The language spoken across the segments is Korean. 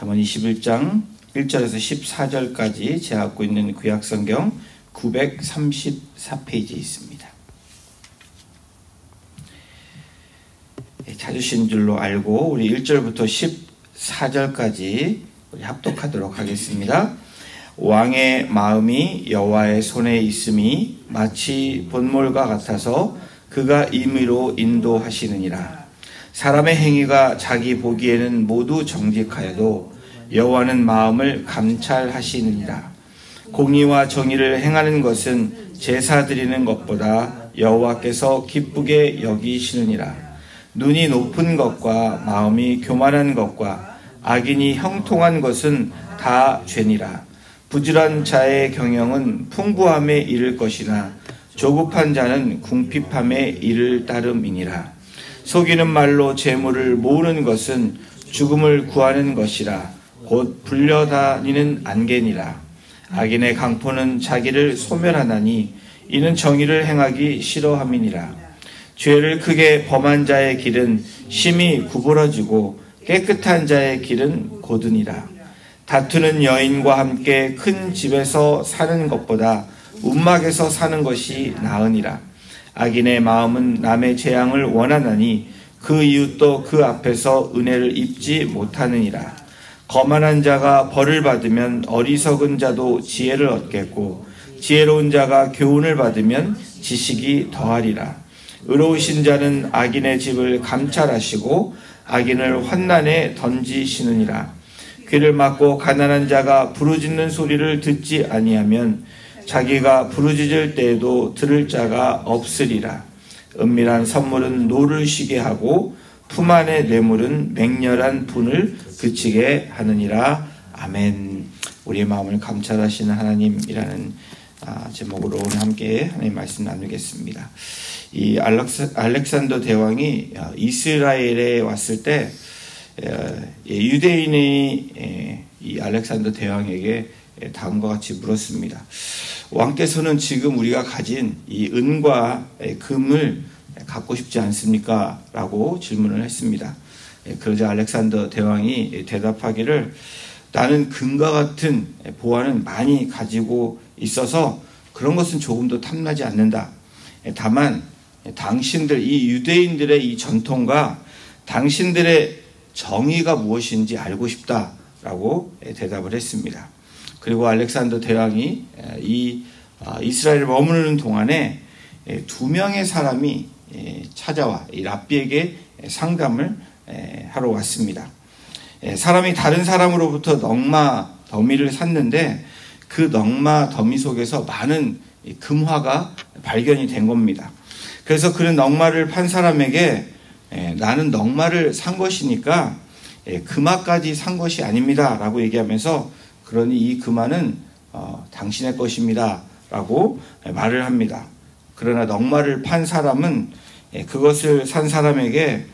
잠언 21장 1절에서 14절까지 제가 갖고 있는 구약성경 934페이지에 있습니다. 찾으신 줄로 알고 우리 1절부터 14절까지 우리 합독하도록 하겠습니다. 왕의 마음이 여호와의 손에 있음이 마치 본몰과 같아서 그가 임의로 인도하시느니라. 사람의 행위가 자기 보기에는 모두 정직하여도 여호와는 마음을 감찰하시느니라. 공의와 정의를 행하는 것은 제사 드리는 것보다 여호와께서 기쁘게 여기시느니라. 눈이 높은 것과 마음이 교만한 것과 악인이 형통한 것은 다 죄니라. 부지런한 자의 경영은 풍부함에 이를 것이나 조급한 자는 궁핍함에 이를 따름이니라. 속이는 말로 재물을 모으는 것은 죽음을 구하는 것이라. 곧 불려다니는 안개니라. 악인의 강포는 자기를 소멸하나니 이는 정의를 행하기 싫어함이니라. 죄를 크게 범한 자의 길은 심히 구부러지고 깨끗한 자의 길은 고드니라. 다투는 여인과 함께 큰 집에서 사는 것보다 움막에서 사는 것이 나으니라. 악인의 마음은 남의 재앙을 원하나니 그 이웃도 그 앞에서 은혜를 입지 못하느니라. 거만한 자가 벌을 받으면 어리석은 자도 지혜를 얻겠고 지혜로운 자가 교훈을 받으면 지식이 더하리라. 의로우신 자는 악인의 집을 감찰하시고 악인을 환난에 던지시느니라. 귀를 막고 가난한 자가 부르짖는 소리를 듣지 아니하면 자기가 부르짖을 때에도 들을 자가 없으리라. 은밀한 선물은 노를 쉬게 하고 품 안의 뇌물은 맹렬한 분을 그치게 하느니라. 아멘. 우리의 마음을 감찰하시는 하나님이라는 제목으로 오늘 함께 하나님 말씀 나누겠습니다. 이 알렉산더 대왕이 이스라엘에 왔을 때 유대인이 이 알렉산더 대왕에게 다음과 같이 물었습니다. 왕께서는 지금 우리가 가진 이 은과 금을 갖고 싶지 않습니까? 라고 질문을 했습니다. 그러자 알렉산더 대왕이 대답하기를 나는 금과 같은 보화는 많이 가지고 있어서 그런 것은 조금도 탐나지 않는다. 다만 당신들 이 유대인들의 이 전통과 당신들의 정의가 무엇인지 알고 싶다라고 대답을 했습니다. 그리고 알렉산더 대왕이 이 이스라엘에 머무르는 동안에 두 명의 사람이 찾아와 이 랍비에게 상담을 하러 왔습니다. 사람이 다른 사람으로부터 넉마 더미를 샀는데 그 넉마 더미 속에서 많은 금화가 발견이 된 겁니다. 그래서 그런 넉마를 판 사람에게 나는 넉마를 산 것이니까 금화까지 산 것이 아닙니다 라고 얘기하면서 그러니 이 금화는 당신의 것입니다 라고 말을 합니다. 그러나 넉마를 판 사람은 그것을 산 사람에게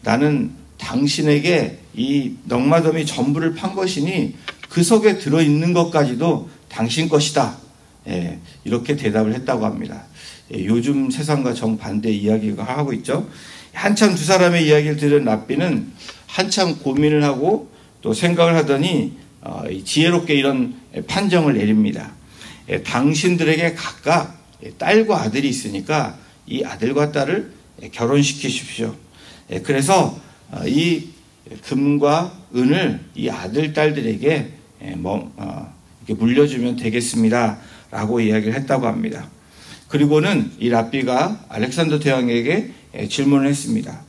나는 당신에게 이 넉마더미 전부를 판 것이니 그 속에 들어있는 것까지도 당신 것이다. 이렇게 대답을 했다고 합니다. 요즘 세상과 정반대 이야기가 하고 있죠. 한참 두 사람의 이야기를 들은 랍비는 한참 고민을 하고 또 생각을 하더니 지혜롭게 이런 판정을 내립니다. 당신들에게 각각 딸과 아들이 있으니까 이 아들과 딸을 결혼시키십시오. 그래서 이 금과 은을 이 아들, 딸들에게 이렇게 물려주면 되겠습니다. 라고 이야기를 했다고 합니다. 그리고는 이 랍비가 알렉산더 대왕에게 질문을 했습니다.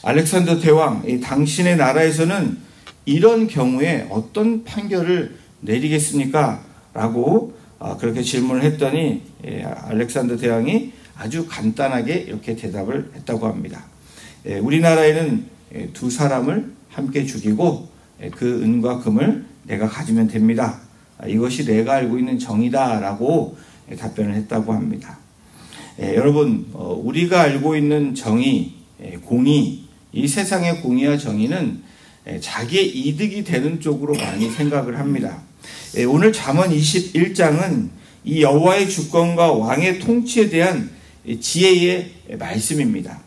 알렉산더 대왕, 당신의 나라에서는 이런 경우에 어떤 판결을 내리겠습니까? 라고 그렇게 질문을 했더니 알렉산더 대왕이 아주 간단하게 이렇게 대답을 했다고 합니다. 우리나라에는 두 사람을 함께 죽이고 그 은과 금을 내가 가지면 됩니다. 이것이 내가 알고 있는 정의다 라고 답변을 했다고 합니다. 여러분, 우리가 알고 있는 정의, 공의, 이 세상의 공의와 정의는 자기의 이득이 되는 쪽으로 많이 생각을 합니다. 오늘 잠언 21장은 이 여호와의 주권과 왕의 통치에 대한 지혜의 말씀입니다.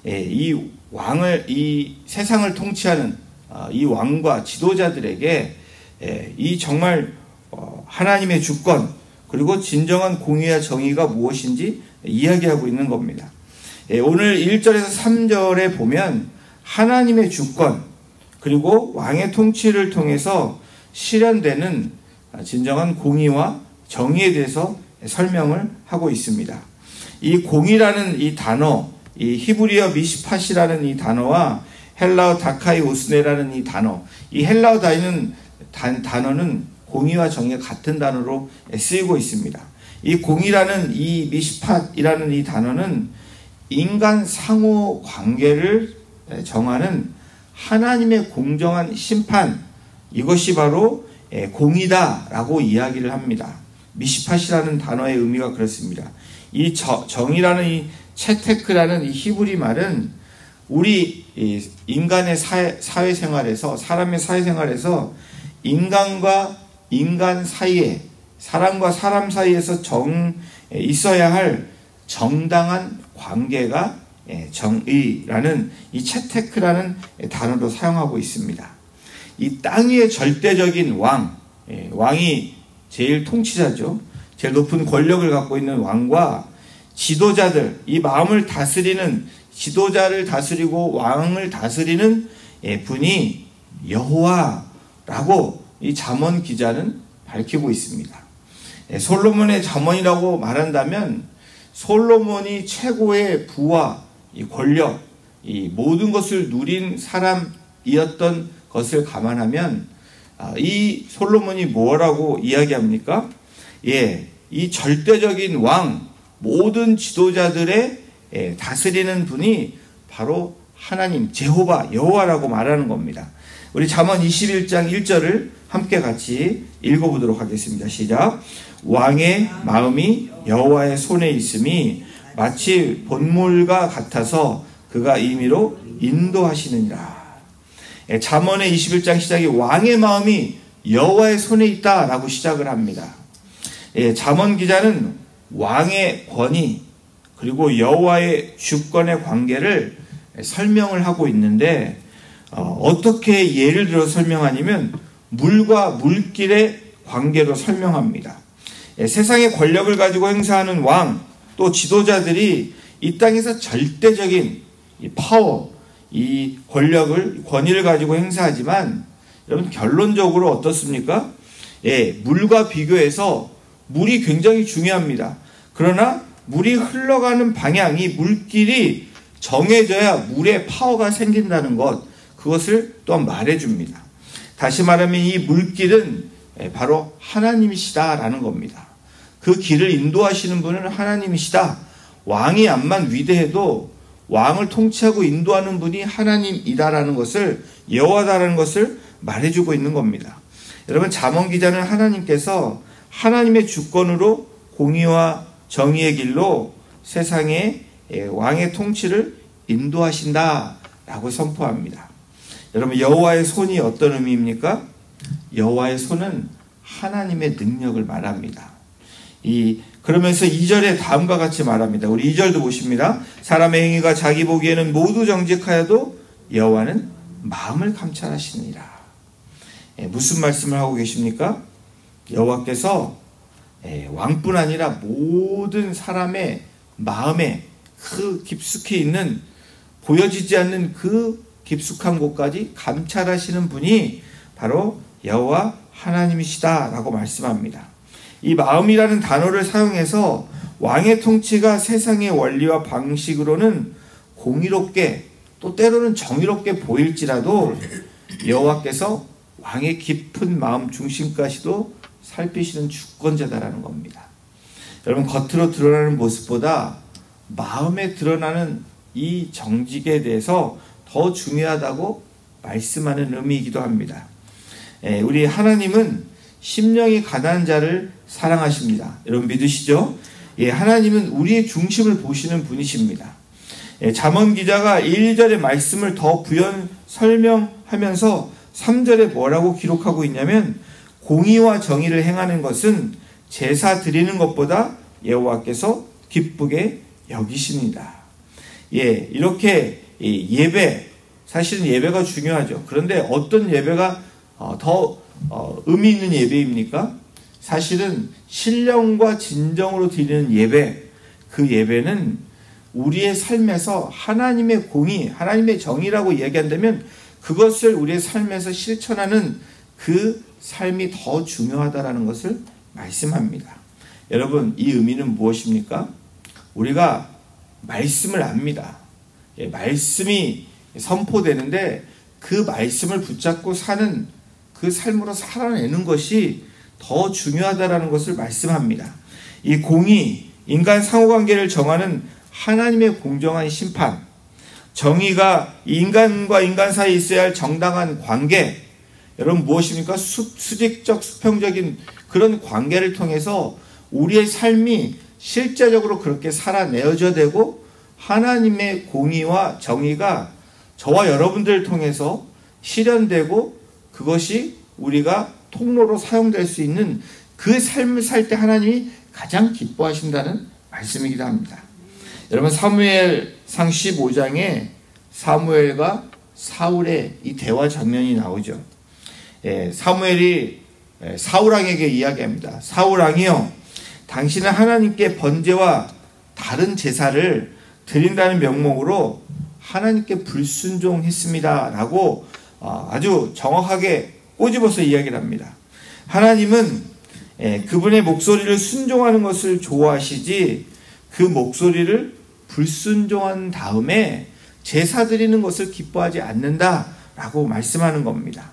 이 왕을, 이 세상을 통치하는 이 왕과 지도자들에게 이 정말 하나님의 주권 그리고 진정한 공의와 정의가 무엇인지 이야기하고 있는 겁니다. 오늘 1절에서 3절에 보면 하나님의 주권 그리고 왕의 통치를 통해서 실현되는 진정한 공의와 정의에 대해서 설명을 하고 있습니다. 이 공의라는 이 단어, 이 히브리어 미시팟이라는 이 단어와 헬라어 다카이 오스네라는 이 단어, 이 헬라어 단어는 공의와 정의가 같은 단어로 쓰이고 있습니다. 이 공의라는 이 미시팟이라는 이 단어는 인간 상호 관계를 정하는 하나님의 공정한 심판, 이것이 바로 공의다라고 이야기를 합니다. 미시팟이라는 단어의 의미가 그렇습니다. 이 정의라는 이 채테크라는 이 히브리 말은 우리 인간의 사회생활에서 사람의 사회생활에서 인간과 인간 사이에 사람과 사람 사이에서 있어야 할 정당한 관계가 정의라는 이 채테크라는 단어로 사용하고 있습니다. 이 땅 위의 절대적인 왕이 제일 통치자죠. 제일 높은 권력을 갖고 있는 왕과 지도자들, 이 마음을 다스리는 지도자를 다스리고 왕을 다스리는 분이 여호와라고 이 잠언 기자는 밝히고 있습니다. 솔로몬의 잠언이라고 말한다면 솔로몬이 최고의 부와 이 권력, 이 모든 것을 누린 사람이었던 것을 감안하면 이 솔로몬이 뭐라고 이야기합니까? 이 절대적인 왕, 모든 지도자들의 다스리는 분이 바로 하나님, 제호바, 여호와라고 말하는 겁니다. 우리 잠언 21장 1절을 함께 같이 읽어보도록 하겠습니다. 시작. 왕의 마음이 여호와의 손에 있음이 마치 본물과 같아서 그가 임의로 인도하시느니라. 잠언의 21장 시작이 왕의 마음이 여호와의 손에 있다라고 시작을 합니다. 잠언 기자는 왕의 권위 그리고 여호와의 주권의 관계를 설명을 하고 있는데 어떻게 예를 들어 설명하냐면 물과 물길의 관계로 설명합니다. 세상의 권력을 가지고 행사하는 왕 또 지도자들이 이 땅에서 절대적인 이 파워, 이 권위를 가지고 행사하지만 여러분 결론적으로 어떻습니까? 물과 비교해서 물이 굉장히 중요합니다. 그러나 물이 흘러가는 방향이 물길이 정해져야 물의 파워가 생긴다는 것, 그것을 또한 말해줍니다. 다시 말하면 이 물길은 바로 하나님이시다라는 겁니다. 그 길을 인도하시는 분은 하나님이시다. 왕이 암만 위대해도 왕을 통치하고 인도하는 분이 하나님이다라는 것을, 여호와다라는 것을 말해주고 있는 겁니다. 여러분, 잠언 기자는 하나님께서 하나님의 주권으로 공의와 정의의 길로 세상의 왕의 통치를 인도하신다라고 선포합니다. 여러분, 여호와의 손이 어떤 의미입니까? 여호와의 손은 하나님의 능력을 말합니다. 그러면서 2절에 다음과 같이 말합니다. 우리 2절도 보십니다. 사람의 행위가 자기 보기에는 모두 정직하여도 여호와는 마음을 감찰하시느니라. 무슨 말씀을 하고 계십니까? 여호와께서 왕뿐 아니라 모든 사람의 마음에 그 깊숙이 있는 보여지지 않는 그 깊숙한 곳까지 감찰하시는 분이 바로 여호와 하나님이시다라고 말씀합니다. 이 마음이라는 단어를 사용해서 왕의 통치가 세상의 원리와 방식으로는 공의롭게 또 때로는 정의롭게 보일지라도 여호와께서 왕의 깊은 마음 중심까지도 살피시는 주권자다라는 겁니다. 여러분, 겉으로 드러나는 모습보다 마음에 드러나는 이 정직에 대해서 더 중요하다고 말씀하는 의미이기도 합니다. 우리 하나님은 심령이 가난한 자를 사랑하십니다. 여러분 믿으시죠? 하나님은 우리의 중심을 보시는 분이십니다. 잠언 기자가 1절의 말씀을 더 부연 설명하면서 3절에 뭐라고 기록하고 있냐면 공의와 정의를 행하는 것은 제사 드리는 것보다 여호와께서 기쁘게 여기십니다. 이렇게 예배 사실은 예배가 중요하죠. 그런데 어떤 예배가 더 의미 있는 예배입니까? 사실은 신령과 진정으로 드리는 예배, 그 예배는 우리의 삶에서 하나님의 공의, 하나님의 정의라고 이야기한다면 그것을 우리의 삶에서 실천하는 그 삶이 더 중요하다는 것을 말씀합니다. 여러분, 이 의미는 무엇입니까? 우리가 말씀을 압니다. 말씀이 선포되는데 그 말씀을 붙잡고 사는 그 삶으로 살아내는 것이 더 중요하다는 것을 말씀합니다. 이 공의, 인간 상호관계를 정하는 하나님의 공정한 심판, 정의가 인간과 인간 사이에 있어야 할 정당한 관계, 여러분 무엇입니까? 수직적, 수평적인 그런 관계를 통해서 우리의 삶이 실제적으로 그렇게 살아내어져야 되고 하나님의 공의와 정의가 저와 여러분들을 통해서 실현되고 그것이 우리가 통로로 사용될 수 있는 그 삶을 살 때 하나님이 가장 기뻐하신다는 말씀이기도 합니다. 여러분, 사무엘상 15장에 사무엘과 사울의 이 대화 장면이 나오죠. 사무엘이 사울왕에게 이야기합니다. 사울왕이여, 당신은 하나님께 번제와 다른 제사를 드린다는 명목으로 하나님께 불순종했습니다 라고 아주 정확하게 꼬집어서 이야기를 합니다. 하나님은 그분의 목소리를 순종하는 것을 좋아하시지 그 목소리를 불순종한 다음에 제사 드리는 것을 기뻐하지 않는다라고 말씀하는 겁니다.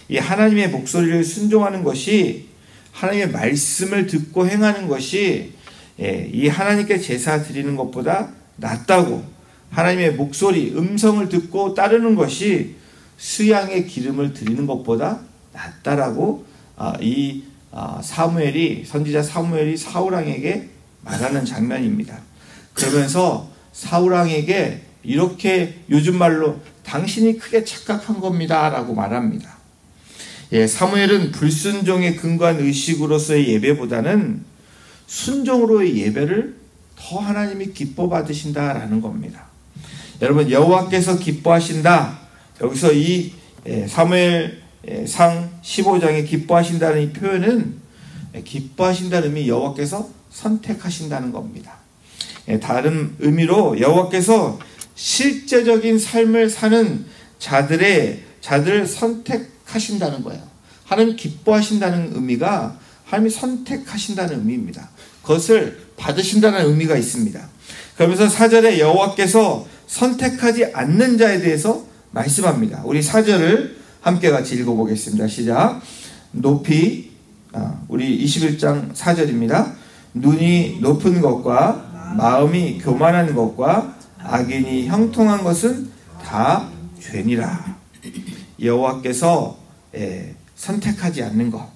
이 하나님의 목소리를 순종하는 것이, 하나님의 말씀을 듣고 행하는 것이 이 하나님께 제사 드리는 것보다 낫다고, 하나님의 목소리, 음성을 듣고 따르는 것이 수양의 기름을 드리는 것보다 낫다라고 선지자 사무엘이 사울왕에게 말하는 장면입니다. 그러면서 사울왕에게 이렇게 요즘 말로 당신이 크게 착각한 겁니다 라고 말합니다. 사무엘은 불순종에 근거한 의식으로서의 예배보다는 순종으로의 예배를 더 하나님이 기뻐 받으신다라는 겁니다. 여러분, 여호와께서 기뻐하신다, 여기서 이 사무엘상 15장에 기뻐하신다는 이 표현은 기뻐하신다는 의미, 여호와께서 선택하신다는 겁니다. 다른 의미로 여호와께서 실제적인 삶을 사는 자들을 선택하신다는 거예요. 하나님 기뻐하신다는 의미가 하나님이 선택하신다는 의미입니다. 그것을 받으신다는 의미가 있습니다. 그러면서 4절에 여호와께서 선택하지 않는 자에 대해서 말씀합니다. 우리 4절을 함께 같이 읽어보겠습니다. 시작. 높이, 우리 21장 4절입니다. 눈이 높은 것과 마음이 교만한 것과 악인이 형통한 것은 다 죄니라. 여호와께서 선택하지 않는 것,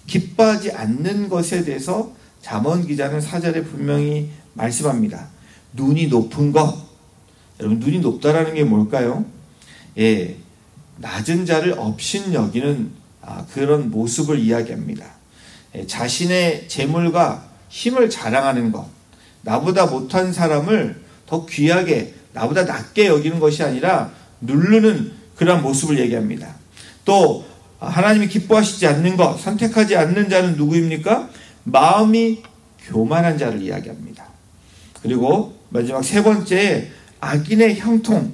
기뻐하지 않는 것에 대해서 잠언 기자는 4절에 분명히 말씀합니다. 눈이 높은 것. 여러분, 눈이 높다라는 게 뭘까요? 낮은 자를 업신여기는 그런 모습을 이야기합니다. 자신의 재물과 힘을 자랑하는 것, 나보다 못한 사람을 더 귀하게, 나보다 낮게 여기는 것이 아니라 누르는 그런 모습을 얘기합니다. 또 하나님이 기뻐하시지 않는 것, 선택하지 않는 자는 누구입니까? 마음이 교만한 자를 이야기합니다. 그리고 마지막 세 번째, 악인의 형통,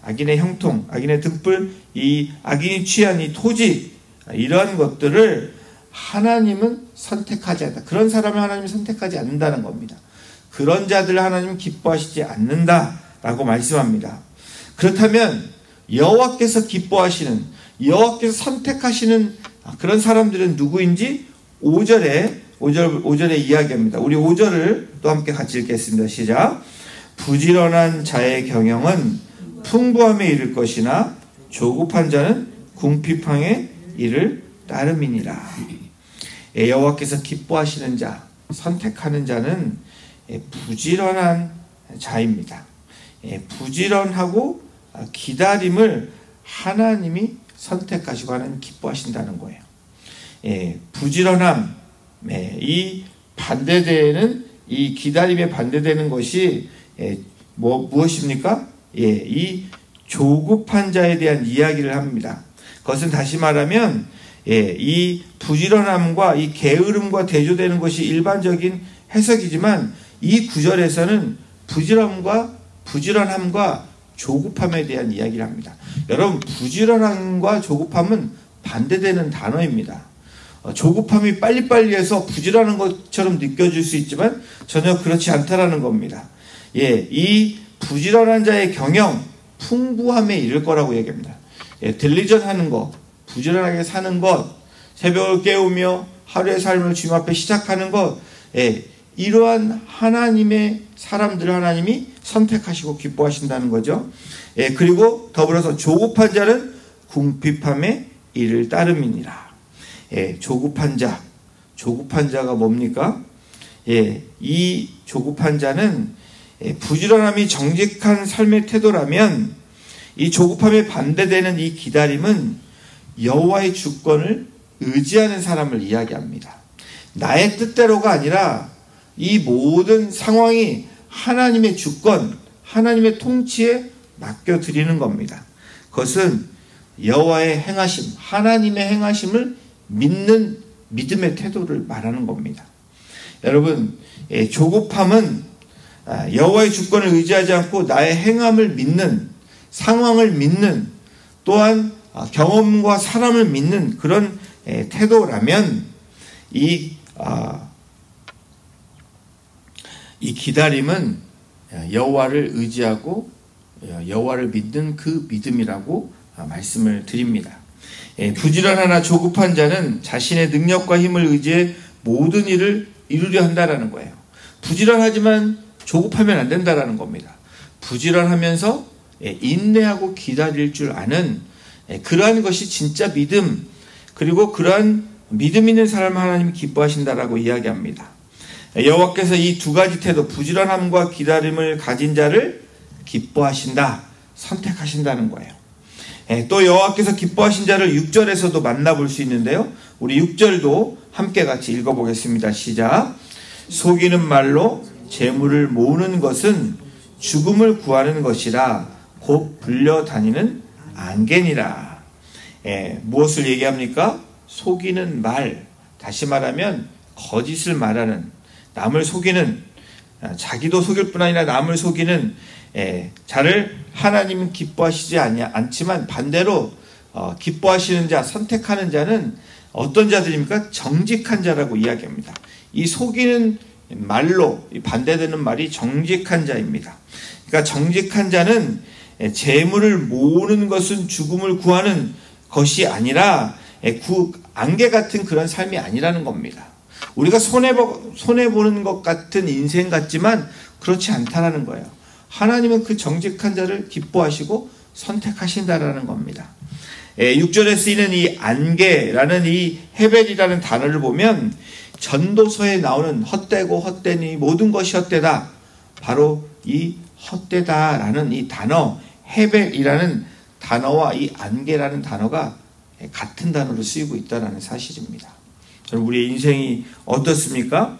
악인의 형통, 악인의 등불, 이 악인이 취한 이 토지, 이러한 것들을 하나님은 선택하지 않는다. 그런 사람을 하나님이 선택하지 않는다는 겁니다. 그런 자들을 하나님은 기뻐하시지 않는다라고 말씀합니다. 그렇다면 여호와께서 기뻐하시는, 여호와께서 선택하시는 그런 사람들은 누구인지 5절에 이야기합니다. 우리 5절을 또 함께 같이 읽겠습니다. 시작. 부지런한 자의 경영은 풍부함에 이를 것이나 조급한 자는 궁핍함에 이를 따름이니라. 여호와께서 기뻐하시는 자, 선택하는 자는 부지런한 자입니다. 부지런하고 기다림을 하나님이 선택하시고 하나님 기뻐하신다는 거예요. 부지런함, 이 반대되는, 이 기다림에 반대되는 것이 무엇입니까? 이 조급한 자에 대한 이야기를 합니다. 그것은 다시 말하면 이 부지런함과 이 게으름과 대조되는 것이 일반적인 해석이지만 이 구절에서는 부지런함과 조급함에 대한 이야기를 합니다. 여러분, 부지런함과 조급함은 반대되는 단어입니다. 조급함이 빨리빨리 해서 부지런한 것처럼 느껴질 수 있지만 전혀 그렇지 않다라는 겁니다. 이 부지런한 자의 경영, 풍부함에 이를 거라고 얘기합니다. 딜리전하는 것, 부지런하게 사는 것, 새벽을 깨우며 하루의 삶을 주님 앞에 시작하는 것, 이러한 하나님의 사람들을 하나님이 선택하시고 기뻐하신다는 거죠. 그리고 더불어서 조급한 자는 궁핍함에 이를 따름이니라. 조급한 자가 뭡니까? 이 조급한 자는 부지런함이 정직한 삶의 태도라면 이 조급함에 반대되는 이 기다림은 여호와의 주권을 의지하는 사람을 이야기합니다. 나의 뜻대로가 아니라 이 모든 상황이 하나님의 주권, 하나님의 통치에 맡겨드리는 겁니다. 그것은 여호와의 행하심, 하나님의 행하심을 믿는 믿음의 태도를 말하는 겁니다. 여러분, 조급함은 여호와의 주권을 의지하지 않고 나의 행함을 믿는, 상황을 믿는, 또한 경험과 사람을 믿는 그런 태도라면 이 기다림은 여호와를 의지하고 여호와를 믿는 그 믿음이라고 말씀을 드립니다. 부지런하나 조급한 자는 자신의 능력과 힘을 의지해 모든 일을 이루려 한다라는 거예요. 부지런하지만 조급하면 안 된다라는 겁니다. 부지런하면서 인내하고 기다릴 줄 아는 그러한 것이 진짜 믿음, 그리고 그러한 믿음 있는 사람을 하나님이 기뻐하신다라고 이야기합니다. 여호와께서 이 두 가지 태도, 부지런함과 기다림을 가진 자를 기뻐하신다, 선택하신다는 거예요. 또 여호와께서 기뻐하신 자를 6절에서도 만나볼 수 있는데요. 우리 6절도 함께 같이 읽어보겠습니다. 시작. 속이는 말로 재물을 모으는 것은 죽음을 구하는 것이라 곧 불려다니는 안개니라. 무엇을 얘기합니까? 속이는 말, 다시 말하면 거짓을 말하는, 남을 속이는, 자기도 속일 뿐 아니라 남을 속이는 자를 하나님은 기뻐하시지 않지만 반대로 기뻐하시는 자, 선택하는 자는 어떤 자들입니까? 정직한 자라고 이야기합니다. 이 속이는 말로 반대되는 말이 정직한 자입니다. 그러니까 정직한 자는 재물을 모으는 것은 죽음을 구하는 것이 아니라 안개 같은 그런 삶이 아니라는 겁니다. 우리가 손해보는 것 같은 인생 같지만 그렇지 않다라는 거예요. 하나님은 그 정직한 자를 기뻐하시고 선택하신다라는 겁니다. 6절에 쓰이는 이 안개라는 이 헤벨이라는 단어를 보면 전도서에 나오는 헛되고 헛되니 모든 것이 헛되다, 바로 이 헛되다라는 이 단어, 헤벨이라는 단어와 이 안개라는 단어가 같은 단어로 쓰이고 있다는 사실입니다. 우리의 인생이 어떻습니까?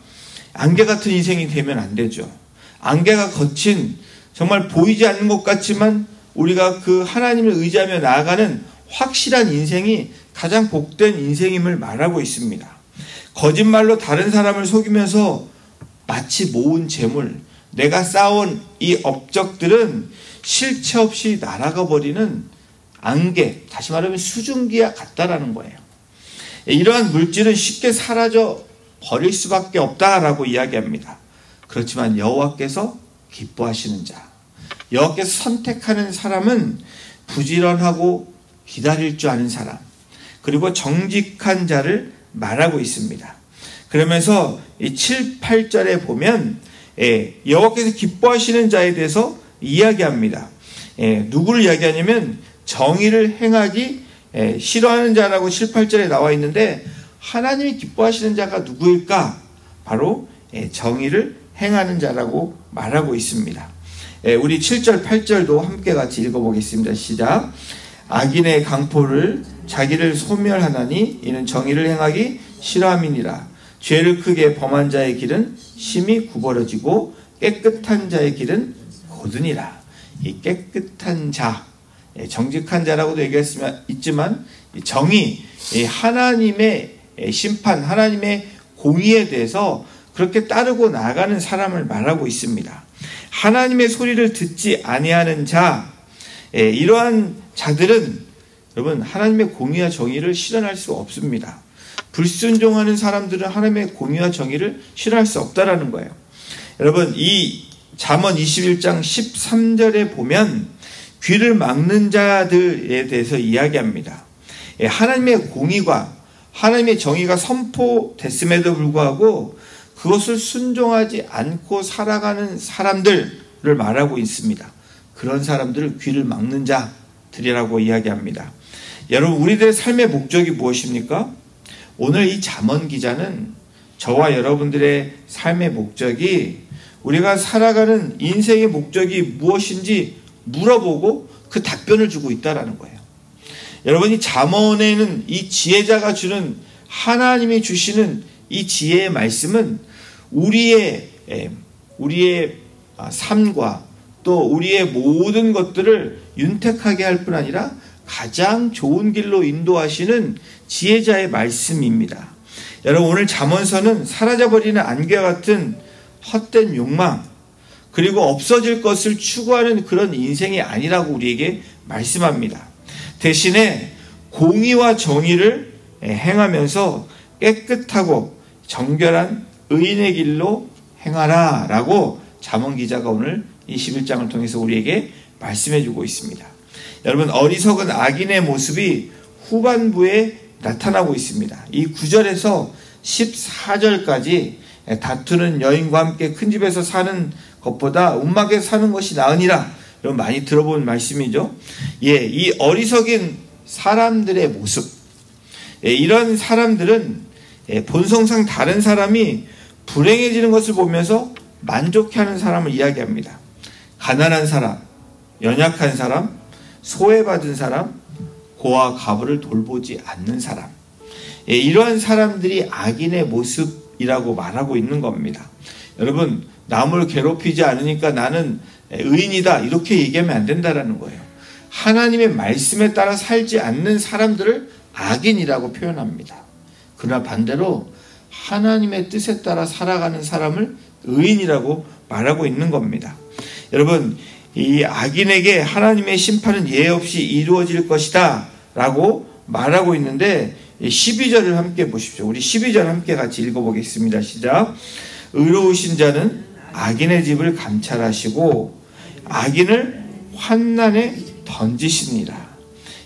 안개 같은 인생이 되면 안 되죠. 안개가 거친, 정말 보이지 않는 것 같지만 우리가 그 하나님을 의지하며 나아가는 확실한 인생이 가장 복된 인생임을 말하고 있습니다. 거짓말로 다른 사람을 속이면서 마치 모은 재물, 내가 쌓아온 이 업적들은 실체 없이 날아가 버리는 안개, 다시 말하면 수증기와 같다라는 거예요. 이러한 물질은 쉽게 사라져 버릴 수밖에 없다라고 이야기합니다. 그렇지만 여호와께서 기뻐하시는 자, 여호와께서 선택하는 사람은 부지런하고 기다릴 줄 아는 사람, 그리고 정직한 자를 말하고 있습니다. 그러면서 이 7, 8절에 보면 여호와께서 기뻐하시는 자에 대해서 이야기합니다. 누구를 이야기하냐면 정의를 행하기 싫어하는 자라고 7, 8절에 나와 있는데 하나님이 기뻐하시는 자가 누구일까? 바로 정의를 행하는 자라고 말하고 있습니다. 우리 7절, 8절도 함께 같이 읽어보겠습니다. 시작. 악인의 강포를 자기를 소멸하나니 이는 정의를 행하기 싫어함이니라. 죄를 크게 범한 자의 길은 심히 구부러지고 깨끗한 자의 길은 곧으니라. 이 깨끗한 자, 정직한 자라고도 얘기했지만 정의, 하나님의 심판, 하나님의 공의에 대해서 그렇게 따르고 나가는 사람을 말하고 있습니다. 하나님의 소리를 듣지 아니하는 자, 이러한 자들은 여러분 하나님의 공의와 정의를 실현할 수 없습니다. 불순종하는 사람들은 하나님의 공의와 정의를 실현할 수 없다라는 거예요. 여러분 이 잠언 21장 13절에 보면 귀를 막는 자들에 대해서 이야기합니다. 하나님의 공의가 하나님의 정의가 선포됐음에도 불구하고 그것을 순종하지 않고 살아가는 사람들을 말하고 있습니다. 그런 사람들을 귀를 막는 자들이라고 이야기합니다. 여러분 우리들의 삶의 목적이 무엇입니까? 오늘 이 잠언 기자는 저와 여러분들의 삶의 목적이 우리가 살아가는 인생의 목적이 무엇인지 물어보고 그 답변을 주고 있다는 거예요. 여러분 이 잠언에는 이 지혜자가 주는 하나님이 주시는 이 지혜의 말씀은 우리의 삶과 또 우리의 모든 것들을 윤택하게 할 뿐 아니라 가장 좋은 길로 인도하시는 지혜자의 말씀입니다. 여러분 오늘 잠언서는 사라져버리는 안개와 같은 헛된 욕망 그리고 없어질 것을 추구하는 그런 인생이 아니라고 우리에게 말씀합니다. 대신에 공의와 정의를 행하면서 깨끗하고 정결한 의인의 길로 행하라 라고 잠언 기자가 오늘 21장을 통해서 우리에게 말씀해 주고 있습니다. 여러분 어리석은 악인의 모습이 후반부에 나타나고 있습니다. 이 9절에서 14절까지 다투는 여인과 함께 큰 집에서 사는 것보다 움막에 사는 것이 나으니라 여러분 많이 들어본 말씀이죠. 이 어리석인 사람들의 모습 이런 사람들은 본성상 다른 사람이 불행해지는 것을 보면서 만족해하는 사람을 이야기합니다. 가난한 사람, 연약한 사람, 소외받은 사람, 고아 과부를 돌보지 않는 사람 이러한 사람들이 악인의 모습이라고 말하고 있는 겁니다. 여러분 남을 괴롭히지 않으니까 나는 의인이다 이렇게 얘기하면 안 된다라는 거예요. 하나님의 말씀에 따라 살지 않는 사람들을 악인이라고 표현합니다. 그러나 반대로 하나님의 뜻에 따라 살아가는 사람을 의인이라고 말하고 있는 겁니다. 여러분 이 악인에게 하나님의 심판은 예외 없이 이루어질 것이다 라고 말하고 있는데 12절을 함께 보십시오. 우리 12절 함께 같이 읽어보겠습니다. 시작. 의로우신 자는 악인의 집을 감찰하시고 악인을 환난에 던지시니라.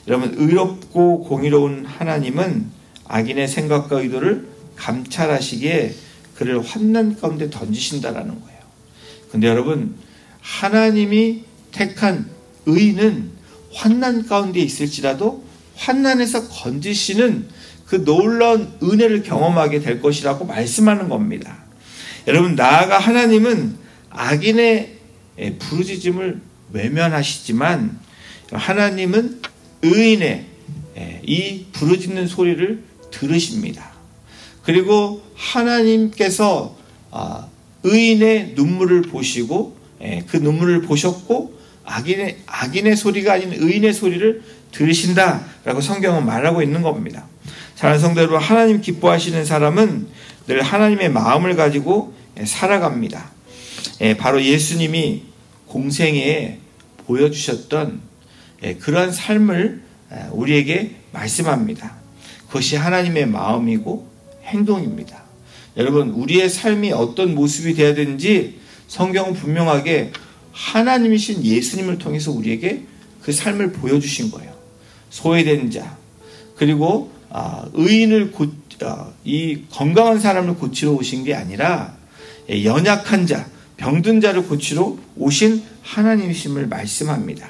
여러분 의롭고 공의로운 하나님은 악인의 생각과 의도를 감찰하시기에 그를 환난 가운데 던지신다라는 거예요. 근데 여러분 하나님이 택한 의인은 환난 가운데 있을지라도 환난에서 건지시는 그 놀라운 은혜를 경험하게 될 것이라고 말씀하는 겁니다. 여러분 나아가 하나님은 악인의 부르짖음을 외면하시지만 하나님은 의인의 이 부르짖는 소리를 들으십니다. 그리고 하나님께서 의인의 눈물을 보시고 그 눈물을 보셨고 악인의 소리가 아닌 의인의 소리를 들으신다라고 성경은 말하고 있는 겁니다. 사랑하는 성도 여러분, 하나님 기뻐하시는 사람은 늘 하나님의 마음을 가지고 살아갑니다. 바로 예수님이 공생애에 보여주셨던 그러한 삶을 우리에게 말씀합니다. 그것이 하나님의 마음이고 행동입니다. 여러분 우리의 삶이 어떤 모습이 되어야 되는지 성경은 분명하게 하나님이신 예수님을 통해서 우리에게 그 삶을 보여주신 거예요. 소외된 자 그리고 이 건강한 사람을 고치러 오신 게 아니라 연약한 자 병든 자를 고치러 오신 하나님이심을 말씀합니다.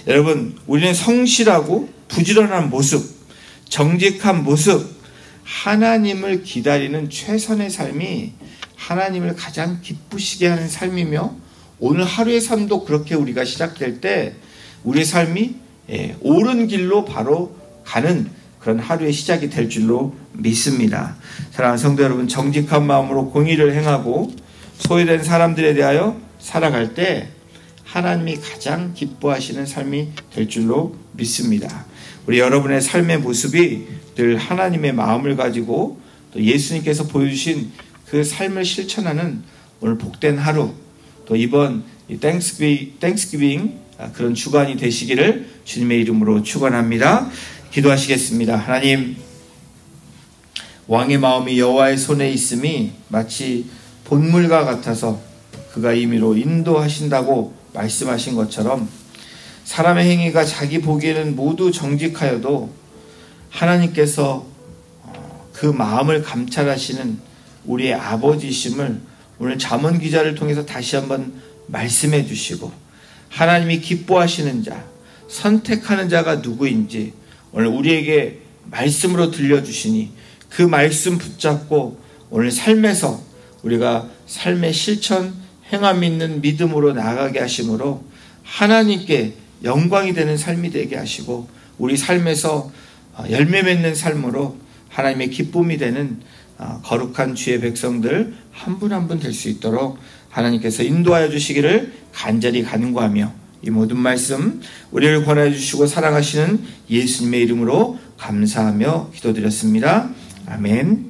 여러분 우리는 성실하고 부지런한 모습 정직한 모습 하나님을 기다리는 최선의 삶이 하나님을 가장 기쁘시게 하는 삶이며 오늘 하루의 삶도 그렇게 우리가 시작될 때 우리의 삶이 옳은 길로 바로 가는 그런 하루의 시작이 될 줄로 믿습니다. 사랑하는 성도 여러분, 정직한 마음으로 공의를 행하고 소외된 사람들에 대하여 살아갈 때 하나님이 가장 기뻐하시는 삶이 될 줄로 믿습니다. 우리 여러분의 삶의 모습이 늘 하나님의 마음을 가지고 또 예수님께서 보여주신 그 삶을 실천하는 오늘 복된 하루, 또 이번 땡스기빙 그런 주간이 되시기를 주님의 이름으로 축원합니다. 기도하시겠습니다. 하나님, 왕의 마음이 여호와의 손에 있음이 마치 본물과 같아서 그가 임의로 인도하신다고 말씀하신 것처럼 사람의 행위가 자기 보기에는 모두 정직하여도 하나님께서 그 마음을 감찰하시는 우리의 아버지심을 오늘 잠언 기자를 통해서 다시 한번 말씀해 주시고, 하나님이 기뻐하시는 자, 선택하는 자가 누구인지 오늘 우리에게 말씀으로 들려주시니 그 말씀 붙잡고 오늘 삶에서 우리가 삶의 실천, 행함 있는 믿음으로 나아가게 하심으로 하나님께 영광이 되는 삶이 되게 하시고, 우리 삶에서 열매 맺는 삶으로 하나님의 기쁨이 되는 거룩한 주의 백성들 한 분 한 분 될 수 있도록 하나님께서 인도하여 주시기를 간절히 간구하며, 이 모든 말씀 우리를 권하여 주시고 사랑하시는 예수님의 이름으로 감사하며 기도드렸습니다. 아멘.